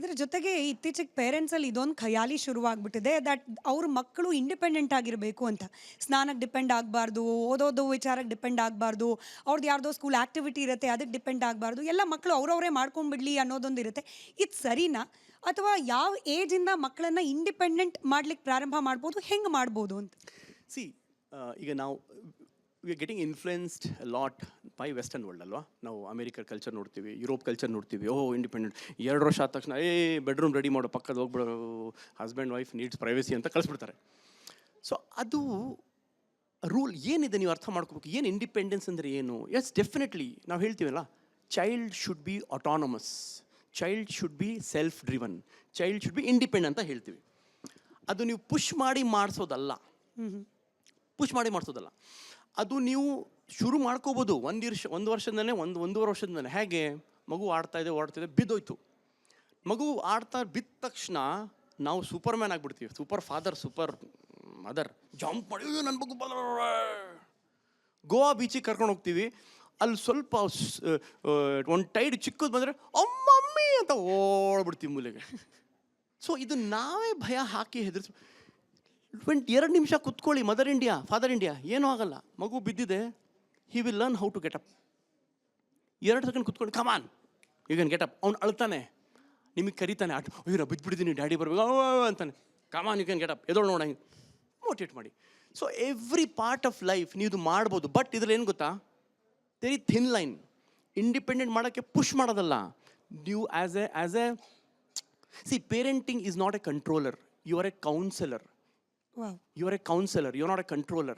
ಇದ್ರ ಜೊತೆಗೆ ಇತ್ತೀಚೆಗೆ ಪೇರೆಂಟ್ಸಲ್ಲಿ ಇದೊಂದು ಖಯಾಲಿ ಶುರುವಾಗ್ಬಿಟ್ಟಿದೆ ದಟ್ ಅವ್ರ ಮಕ್ಕಳು ಇಂಡಿಪೆಂಡೆಂಟ್ ಆಗಿರಬೇಕು ಅಂತ. ಸ್ನಾನಕ್ಕೆ ಡಿಪೆಂಡ್ ಆಗಬಾರ್ದು, ಓದೋದು ವಿಚಾರಕ್ಕೆ ಡಿಪೆಂಡ್ ಆಗಬಾರ್ದು, ಅವ್ರದ್ದು ಯಾರ್ದೋ ಸ್ಕೂಲ್ ಆ್ಯಕ್ಟಿವಿಟಿ ಇರುತ್ತೆ ಅದಕ್ಕೆ ಡಿಪೆಂಡ್ ಆಗಬಾರ್ದು, ಎಲ್ಲ ಮಕ್ಕಳು ಅವ್ರವರೇ ಮಾಡ್ಕೊಂಡ್ಬಿಡ್ಲಿ ಅನ್ನೋದೊಂದು ಇರುತ್ತೆ. ಇದು ಸರಿನಾ? ಅಥವಾ ಯಾವ ಏಜಿಂದ ಮಕ್ಕಳನ್ನ ಇಂಡಿಪೆಂಡೆಂಟ್ ಮಾಡ್ಲಿಕ್ಕೆ ಪ್ರಾರಂಭ ಮಾಡ್ಬೋದು, ಹೆಂಗೆ ಮಾಡ್ಬೋದು ಅಂತ? ಸಿ ಈಗ ನಾವು we are getting influenced lot by western world ಅಲ್ವಾ. ನಾವು ಅಮೇರಿಕಾ ಕಲ್ಚರ್ ನೋಡ್ತೀವಿ, ಯುರೋಪ್ ಕಲ್ಚರ್ ನೋಡ್ತೀವಿ. ಇಂಡಿಪೆಂಡೆಂಟ್ 2 ವರ್ಷ ಆದ ತಕ್ಷಣ ಬೆಡ್ರೂಮ್ ರೆಡಿ ಮಾಡೋ ಪಕ್ಕದ ಹೋಗ್ಬಿಡೋ, ಹಸ್ಬೆಂಡ್ ವೈಫ್ ನೀಡ್ಸ್ ಪ್ರೈವಸಿ ಅಂತ ಕಳಿಸ್ಬಿಡ್ತಾರೆ. ಸೊ ಅದು ರೂಲ್ ಏನಿದೆ ನೀವು ಅರ್ಥ ಮಾಡ್ಕೋಬೇಕು. ಏನು ಇಂಡಿಪೆಂಡೆನ್ಸ್ ಅಂದರೆ ಏನು? ಎಸ್, ಡೆಫಿನೆಟ್ಲಿ ನಾವು ಹೇಳ್ತೀವಲ್ಲ, child should be autonomous, child should be self driven, child should be independent ಅಂತ ಹೇಳ್ತೀವಿ. ಅದು ನೀವು ಪುಷ್ ಮಾಡಿ ಮಾಡಿಸೋದಲ್ಲ, ಪುಷ್ ಮಾಡಿ ಮಾಡಿಸೋದಲ್ಲ. ಅದು ನೀವು ಶುರು ಮಾಡ್ಕೋಬೋದು ಒಂದು ವರ್ಷದಿಂದಲೇ, ಒಂದೂವರೆ ವರ್ಷದಿಂದಲೇ. ಹೇಗೆ? ಮಗು ಆಡ್ತಾಯಿದೆ, ಓಡ್ತಾಯಿದೆ, ಬಿದ್ದೋಯ್ತು. ಮಗು ಬಿದ್ದ ತಕ್ಷಣ ನಾವು ಸೂಪರ್ ಮ್ಯಾನ್ ಆಗಿಬಿಡ್ತೀವಿ, super father, super mother. Jump ಮಾಡಿ ನನ್ನ ಮಗು ಗೋವಾ ಬೀಚಿಗೆ ಕರ್ಕೊಂಡು ಹೋಗ್ತೀವಿ. ಅಲ್ಲಿ ಸ್ವಲ್ಪ ಒಂದು ಟೈಡ್ ಚಿಕ್ಕದು ಬಂದರೆ ಅಮ್ಮಮ್ಮಿ ಅಂತ ಓಡ್ಬಿಡ್ತೀವಿ ಮೂಲೆಗೆ. ಸೊ ಇದು ನಾವೇ ಭಯ ಹಾಕಿ ಹೆದರ್ಸಿ 2 ನಿಮಿಷ ಕುತ್ಕೊಳ್ಳಿ. ಮದರ್ ಇಂಡಿಯಾ, ಫಾದರ್ ಇಂಡಿಯಾ, ಏನೂ ಆಗಲ್ಲ. ಮಗು ಬಿದ್ದಿದೆ, he will learn how to get up. 2 second ಕುತ್ಕೊಂಡು come on you can get up. ಅವ್ನು ಅಳ್ತಾನೆ, ನಿಮಗೆ ಕರೀತಾನೆ, ಅಯ್ಯೋ ನಾ ಬಿದ್ದುಬಿಟ್ಟಿದ್ದೀನಿ, ಡ್ಯಾಡಿ ಬರಬೇಕು ಅಂತಾನೆ. Come on you can get up, ಎದೋಳು ನೋಡ, ಮೋಟಿವೇಟ್ ಮಾಡಿ. So every part of life ನೀವು ಇದು ಮಾಡ್ಬೋದು. ಬಟ್ ಇದ್ರಲ್ಲಿ ಏನು ಗೊತ್ತಾ, ವೆರಿ ಥಿನ್ ಲೈನ್. ಇಂಡಿಪೆಂಡೆಂಟ್ ಮಾಡೋಕ್ಕೆ ಪುಷ್ ಮಾಡೋದಲ್ಲ. ನೀವು as a see, parenting is not a controller, you are a counsellor. Wow. You are a counselor, you are not a controller.